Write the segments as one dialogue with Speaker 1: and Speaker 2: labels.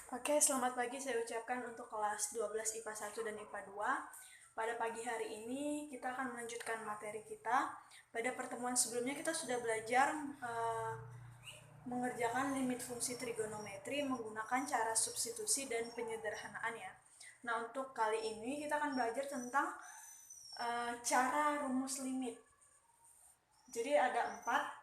Speaker 1: Oke, selamat pagi saya ucapkan untuk kelas 12 IPA 1 dan IPA 2. Pada pagi hari ini kita akan melanjutkan materi kita. Pada pertemuan sebelumnya kita sudah belajar mengerjakan limit fungsi trigonometri menggunakan cara substitusi dan penyederhanaan ya. Nah, untuk kali ini kita akan belajar tentang cara rumus limit. Jadi ada 4.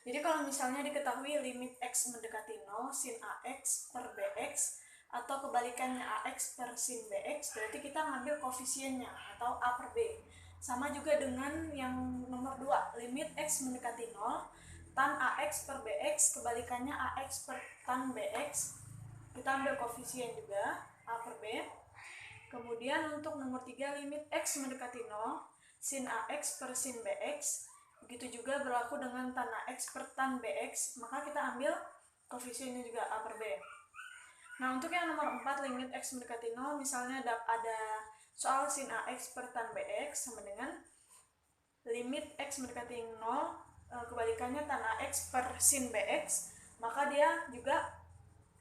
Speaker 1: Jadi kalau misalnya diketahui limit x mendekati 0 sin ax per bx atau kebalikannya ax per sin bx, berarti kita ngambil koefisiennya atau a per b. Sama juga dengan yang nomor 2, limit x mendekati 0 tan ax per bx, kebalikannya ax per tan bx, kita ambil koefisien juga a per b. Kemudian untuk nomor 3, limit x mendekati 0 sin ax per sin bx, begitu juga berlaku dengan tan ax per tan bx, maka kita ambil koefisiennya juga a per b. Nah, untuk yang nomor 4, limit x mendekati 0, misalnya ada soal sin ax per tan bx sama dengan limit x mendekati 0, kebalikannya tan ax per sin bx, maka dia juga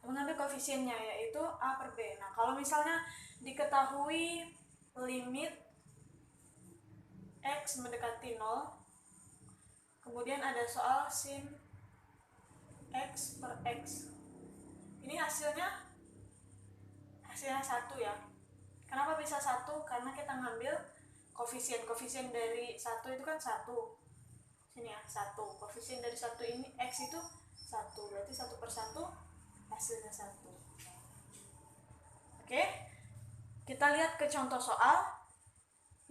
Speaker 1: mengambil koefisiennya yaitu a per b. Nah, kalau misalnya diketahui limit x mendekati 0, kemudian ada soal sin x per x, ini hasilnya 1 ya. Kenapa bisa 1? Karena kita ngambil koefisien dari 1 itu kan 1. Sini ya, 1. Koefisien dari 1 ini x itu 1, berarti 1 per 1 hasilnya 1. Oke, kita lihat ke contoh soal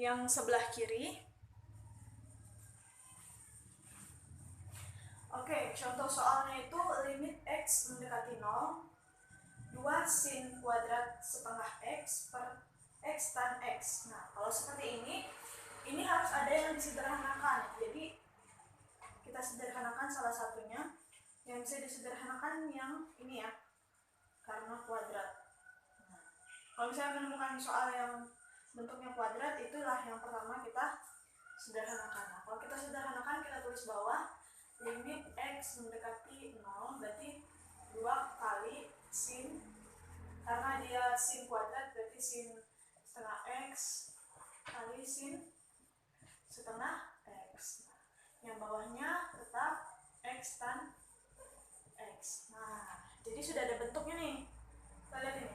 Speaker 1: yang sebelah kiri. Oke, contoh soalnya itu limit x mendekati 0, 2 sin kuadrat setengah x per x tan x. Nah, kalau seperti ini harus ada yang disederhanakan. Jadi, kita sederhanakan salah satunya. Yang bisa disederhanakan yang ini ya, karena kuadrat. Nah, kalau misalnya menemukan soal yang bentuknya kuadrat, itulah yang pertama kita sederhanakan. Nah, kalau kita sederhanakan, kita tulis bawah limit x mendekati 0, berarti 2 kali sin, karena dia sin kuadrat berarti sin setengah x kali sin setengah x. Nah, yang bawahnya tetap x tan x. Nah, jadi sudah ada bentuknya nih. Kita lihat ini.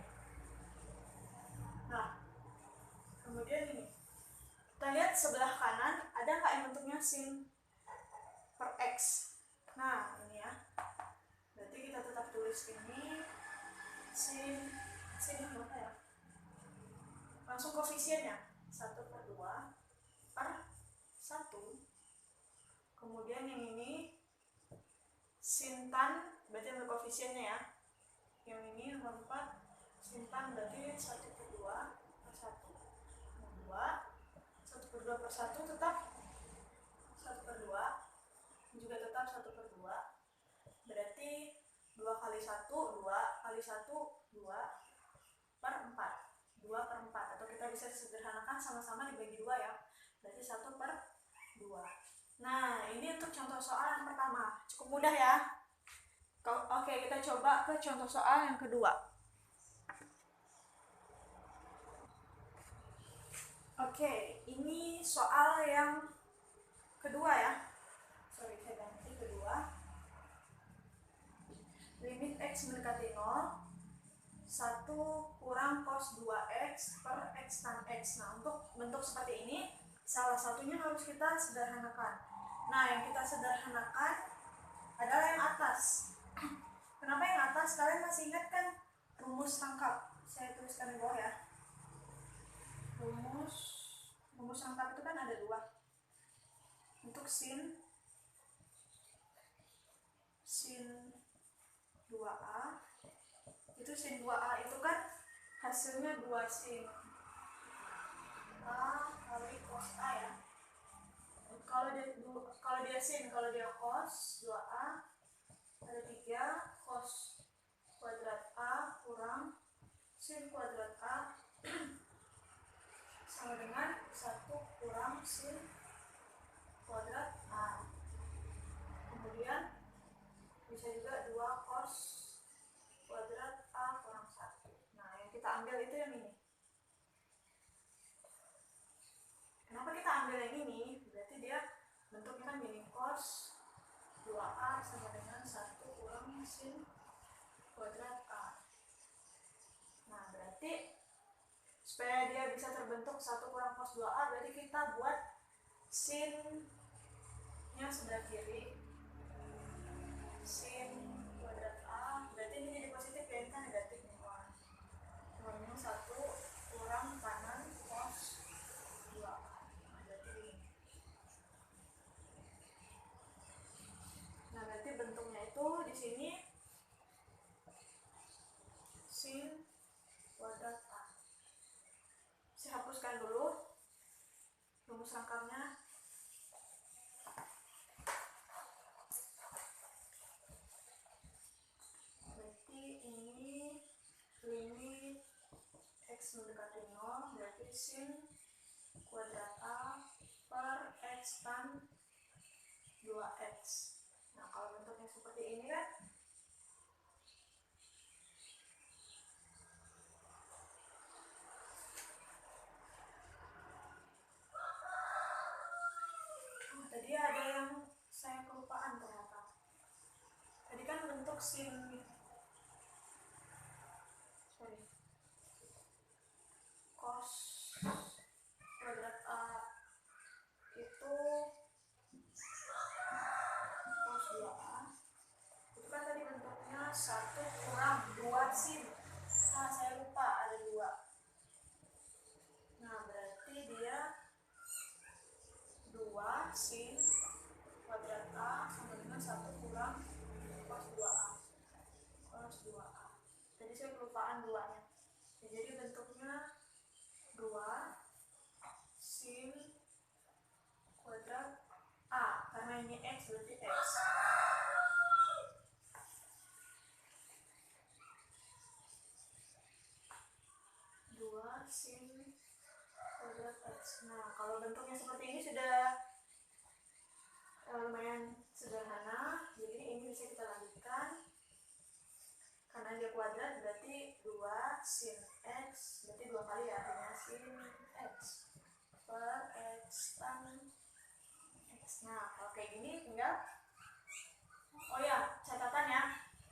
Speaker 1: Nah, kemudian ini. Kita lihat sebelah kanan, ada nggak yang bentuknya sin per x? Nah, ini ya. Berarti kita tetap tulis ini sin berapa ya? Langsung koefisiennya 1 per 2 per 1. Kemudian yang ini sin tan, berarti ambil koefisiennya ya. Yang ini nomor 4, sin tan berarti 1 per 2 per 1. Nomor 2, 1 per 2 per 1 tetap 1 per 2. Juga tetap 1 per 2. Berarti 2 kali 1, 2 kali 1, 2 per 4. 2 per 4. Atau kita bisa sederhanakan sama-sama dibagi 2 ya. Berarti 1 per 2. Nah, ini untuk contoh soal yang pertama. Cukup mudah ya. Oke, kita coba ke contoh soal yang kedua. Oke, ini soal yang kedua ya. Sorry, saya ganti kedua. Limit x mendekati 0, 1 kurang cos 2x per x tan x. Nah, untuk bentuk seperti ini, salah satunya harus kita sederhanakan. Nah, yang kita sederhanakan adalah yang atas. Kenapa yang atas? Kalian masih ingat kan rumus rangkap? Saya tuliskan di bawah ya. Rumus rangkap itu kan ada 2. Untuk sin 2a, itu sin 2a itu kan hasilnya 2 sin a kali cos a ya. Kalau dia sin, kalau dia cos 2a, ada 3 cos kuadrat a kurang sin kuadrat a sama dengan 1 kurang sin kuadrat a. Kemudian bisa juga 2 cos kuadrat a supaya dia bisa terbentuk 1 kurang cos 2A, berarti kita buat sin yang sebelah kiri, sin kuadrat A, berarti ini jadi positif ya, ini kan negatif nih, nomor 1 kurang kanan cos 2A, berarti ini. Nah, berarti bentuknya itu di sini sin kuadrat A. Saya hapuskan dulu rumus rangkamnya. Berarti ini limit x mendekati 0, berarti sin kuadrat A per x tan 2x. Nah, kalau bentuknya seperti ini kan, tadi ada yang saya kelupaan ternyata. Tadi kan bentuk sin cos kuadrat A itu cos 2A. Itu kan tadi bentuknya 1 kurang 2 sin. Nah, saya lupa ada 2. Nah, berarti dia 2 sin kuadrat A sama dengan 1 kurang cos 2A. Cos 2A. Tadi saya kelupaan 2-nya. Ya, jadi bentuknya 2 sin kuadrat A. Karena ini X berarti X. Sin kuadrat X. Nah, kalau bentuknya seperti ini sudah lumayan sederhana, jadi ini bisa kita lanjutkan. Karena dia kuadrat berarti 2 sin X, berarti 2 kali ya, artinya sin X per X tan X. Nah, kalau kayak gini tinggal, oh ya, catatan ya,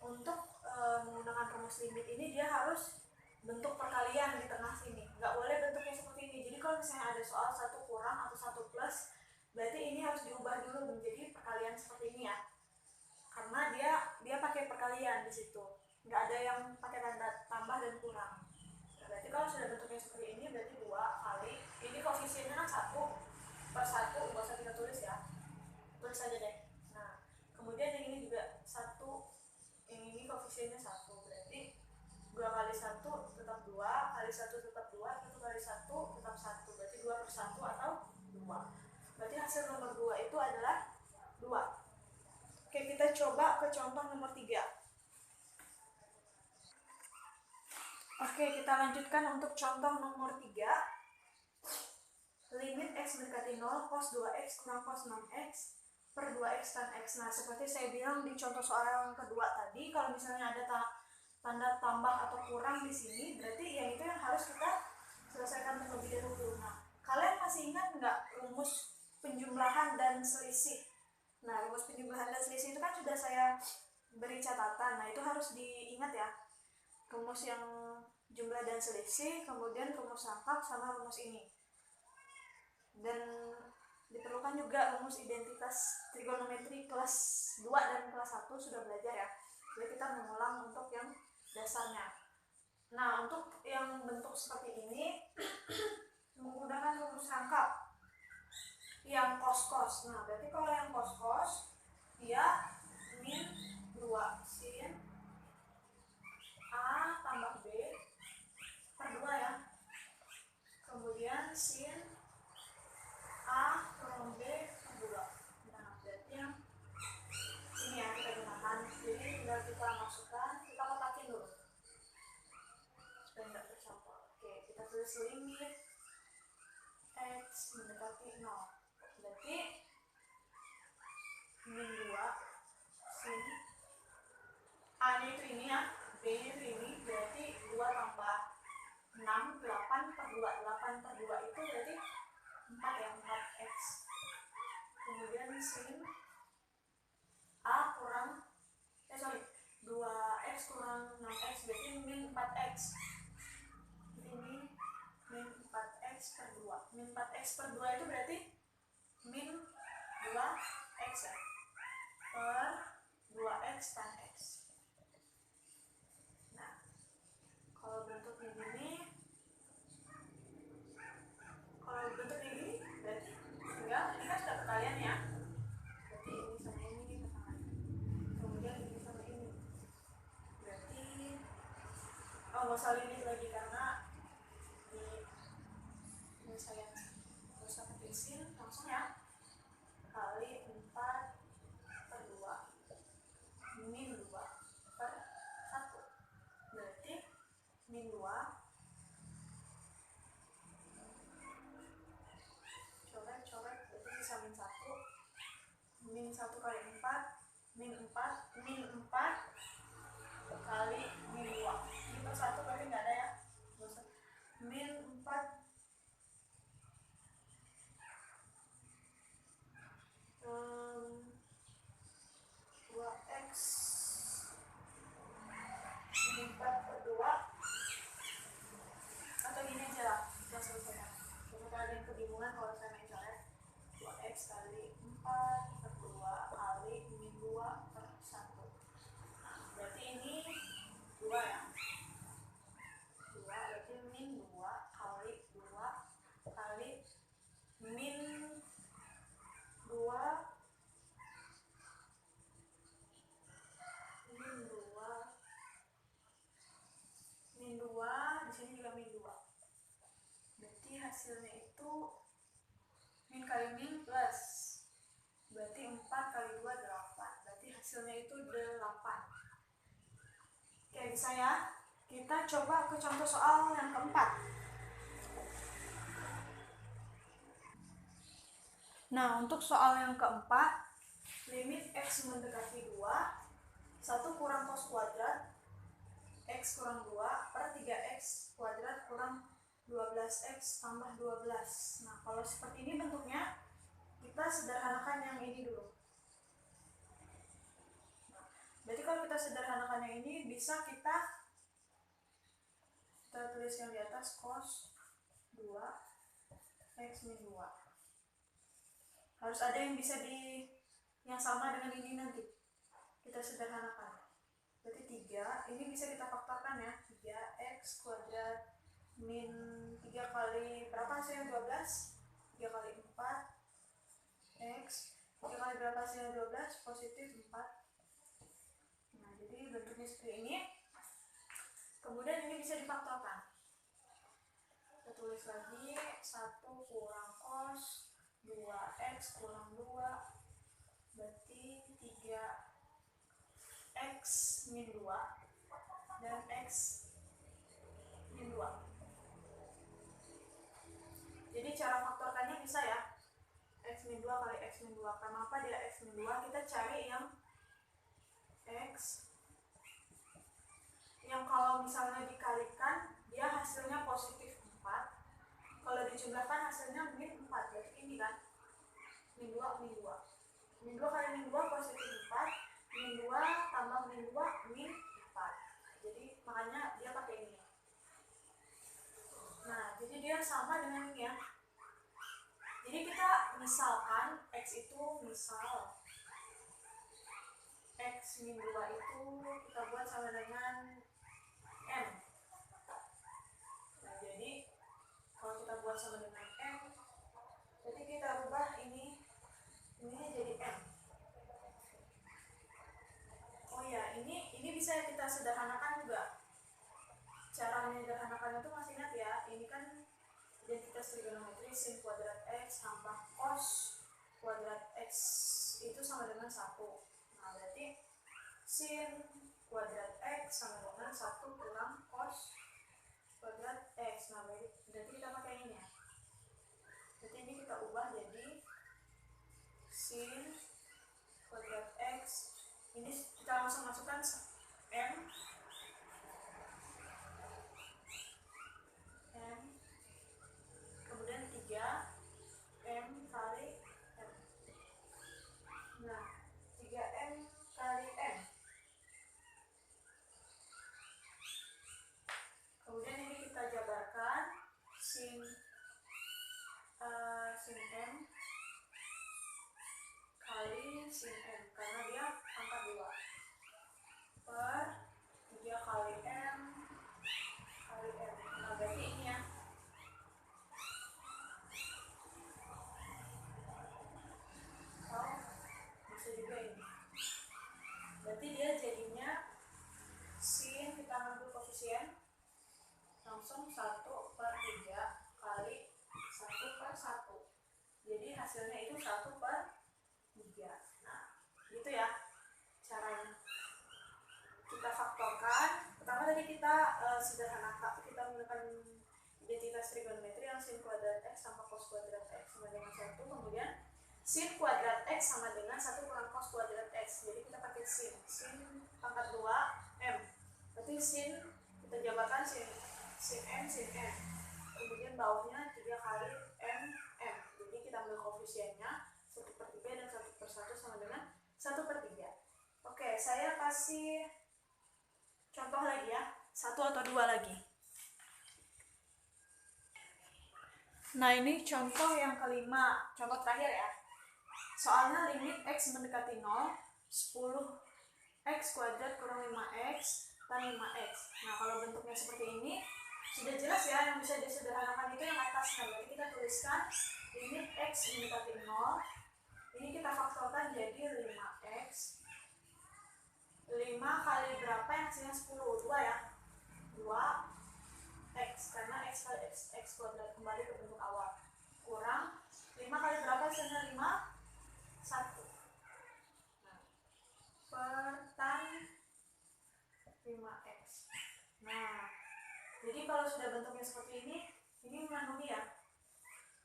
Speaker 1: untuk menggunakan rumus limit ini dia harus bentuk perkalian di tengah sini, nggak boleh bentuknya seperti ini. Jadi kalau misalnya ada soal 1 kurang atau 1 plus, berarti ini harus diubah dulu menjadi perkalian seperti ini ya, karena dia pakai perkalian di situ, nggak ada yang pakai tanda tambah dan kurang. Nah, berarti kalau sudah bentuknya seperti ini, berarti 2 kali ini koefisiennya kan 1 per 1, nggak usah kita tulis ya, tulis aja deh. Nah, kemudian yang ini juga 1, yang ini koefisiennya 1, berarti 2 kali 1 tetap 2, kali 1 tetap 2, 1 kali 1 tetap 1, berarti 2 per 1 atau 2. Berarti hasil nomor 2 itu adalah 2. Oke, kita coba ke contoh nomor 3. Oke, kita lanjutkan untuk contoh nomor 3. Limit x mendekati 0, cos 2x kurang cos 6x per 2x tan x. Nah, seperti saya bilang di contoh soal yang kedua tadi, kalau misalnya ada tanda tambah atau kurang di sini, berarti yang itu yang harus kita selesaikan terlebih dahulu. Nah, kalian masih ingat nggak rumus penjumlahan dan selisih? Nah, rumus penjumlahan dan selisih itu kan sudah saya beri catatan. Nah, itu harus diingat ya. Rumus yang jumlah dan selisih, kemudian rumus rangkap sama rumus ini. Dan diperlukan juga rumus identitas trigonometri kelas 2 dan kelas 1 sudah belajar ya. Jadi kita mengulang untuk yang dasarnya. Nah, untuk yang bentuk seperti ini menggunakan rumus rangkap yang cos-cos. Nah, berarti kalau yang cos-cos dia min 2 sin A tambah B per 2 ya. Kemudian sin A kurang B per 2. Nah, berarti yang ini ya kita gunakan. Jadi tinggal kita masukkan, kita kotakin dulu supaya nggak tercampur. Oke, kita tulis limit x mendekati 0. Berarti min 2 sin A nya itu ini ya, B nya itu ini, berarti 2 tambah 6, 8 per 2. 8 per 2 itu berarti 4 ya, 4x. Kemudian sin A kurang 2x kurang 6x, berarti min 4x. Ini min per 2. Min 4x per 2 itu berarti min 2x ya, per 2x tan x. Nah, kalau bentuknya gini, berarti tinggal ini kan sudah perkalian ya. Berarti ini sama ini perkalian. Kemudian ini sama ini. Berarti nggak usah limit lagi karena ini saya nggak usah kecil, langsung ya. Kali 4 per 2 min 2 per 1. Berarti min 2 coret berarti bisa min 1. Min 1 kali 4 min 4 kali min 2. Ini per 1 berarti nggak ada ya. Min 4 2x min 4 per 2, atau gini aja lah, kita selesaikan. Kalau ada yang kebingungan kalau saya main coret, 2x kali 4 per 2 kali min 2 per 1. Berarti ini 2 ya. 2 berarti min 2 kali 2 kali min 2 di sini juga min 2. Berarti hasilnya itu min kali min plus. Berarti 4 kali 2 8. Berarti hasilnya itu 8. Oke, bisa ya? Kita coba ke contoh soal yang keempat. Nah, untuk soal yang keempat, limit x mendekati 2, 1 kurang cos kuadrat x kurang 2 per 3x kuadrat kurang 12x tambah 12. Nah, kalau seperti ini bentuknya, kita sederhanakan yang ini dulu. Nah, berarti kalau kita sederhanakan yang ini, bisa kita tulis yang di atas cos 2 x min 2. Harus ada yang bisa yang sama dengan ini nanti. Kita sederhanakan. Berarti 3, ini bisa kita faktorkan ya. 3x kuadrat min 3 kali berapa hasilnya 12? 3 kali 4 x. 3 kali berapa hasilnya 12? Positif 4. Nah, jadi bentuknya seperti ini. Kemudian ini bisa difaktorkan. Kita tulis lagi 1 kurang cos 2x kurang 2. Berarti 3x min 2 dan x min 2. Jadi cara faktorkannya bisa ya, x min 2 kali x min 2. Kenapa dia x min 2? Kita cari yang x yang kalau misalnya dikalikan dia hasilnya positif 4. Kalau dijumlahkan hasilnya min 4. Berarti ini kan min 2 min 2. Min 2 kali min 2 positif 4. Min 2 tambah min 2 min 4. Jadi makanya dia pakai ini. Nah, jadi dia sama dengan ini ya. Jadi kita misalkan x itu misal x min 2 itu kita buat sama dengan m. Nah, jadi kalau kita buat sama dengan m, jadi kita rubah ini jadi m. Oh ya, ini bisa kita sederhanakan juga. Cara menyederhanakan itu masih ingat ya, ini kan identitas trigonometri sin kuadrat x tambah cos kuadrat x itu sama dengan 1. Nah, berarti sin kuadrat x sama dengan 1 kurang cos kuadrat x. Nah, berarti kita pakai ini ya. Berarti ini kita ubah jadi sin kuadrat x. Ini kita langsung masukkan m. Kemudian 3m kali m. Nah, 3m kali m. Kemudian ini kita jabarkan sin hasilnya itu 1/3. Nah, gitu ya caranya. Kita faktorkan. Pertama tadi kita sederhanakan, kita menggunakan identitas trigonometri yang sin kuadrat x sama cos kuadrat x sama dengan 1. Kemudian sin kuadrat x sama dengan 1 kurang cos kuadrat x. Jadi kita pakai sin pangkat 2 m. Berarti sin kita jabarkan sin m. Kemudian bawahnya 3 kali m. Jadi kita ambil koefisiennya 1/3 dan 1/1 sama dengan 1/3. Oke, saya kasih contoh lagi ya, 1 atau 2 lagi. Nah, ini contoh yang kelima, contoh terakhir ya. Soalnya limit x mendekati 0, 10x kuadrat kurang 5x dan 5x. Nah, kalau bentuknya seperti ini, sudah jelas ya, yang bisa disederhanakan itu yang atasnya. Berarti kita tuliskan limit x mendekati 0. Ini kita faktorkan jadi 5x. 5 kali berapa yang hasilnya 10? 2 ya? 2x, karena x kali x kuadrat kembali ke bentuk awal. Kurang 5 kali berapa hasilnya? 5? 1. Nah, per 5x. Nah, jadi kalau sudah bentuknya seperti ini memenuhi ya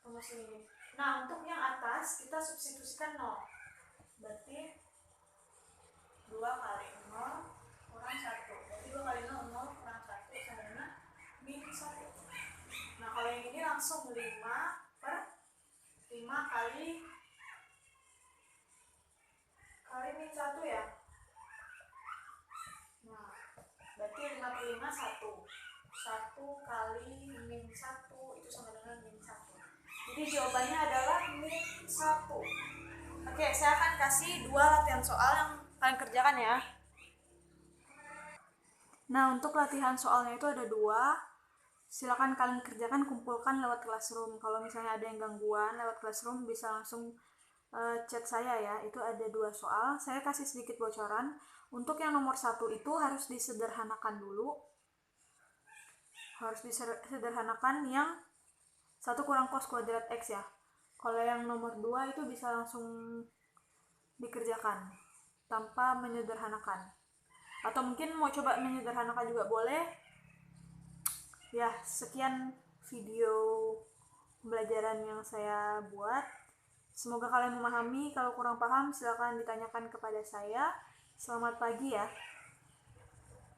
Speaker 1: rumus ini. Nah, untuk yang atas kita substitusikan 0. Berarti 2 kali 0 kurang 1. Berarti 2 kali 0, 0 kurang 1 sama dengan min 1. Nah, kalau yang ini langsung 5 per 5 kali min 1 ya. Nah, berarti 5 per 5, 1. 1 kali min 1 itu sama dengan min 1. Jadi jawabannya adalah min 1. Oke, saya akan kasih 2 latihan soal yang kalian kerjakan ya. Nah, untuk latihan soalnya itu ada 2. Silakan kalian kerjakan, kumpulkan lewat Classroom. Kalau misalnya ada yang gangguan lewat Classroom bisa langsung chat saya ya. Itu ada 2 soal. Saya kasih sedikit bocoran. Untuk yang nomor 1 itu harus disederhanakan dulu. Harus disederhanakan yang 1 kurang cos kuadrat x ya. Kalau yang nomor 2 itu bisa langsung dikerjakan tanpa menyederhanakan. Atau mungkin mau coba menyederhanakan juga boleh. Ya, sekian video pembelajaran yang saya buat. Semoga kalian memahami. Kalau kurang paham silakan ditanyakan kepada saya. Selamat pagi ya.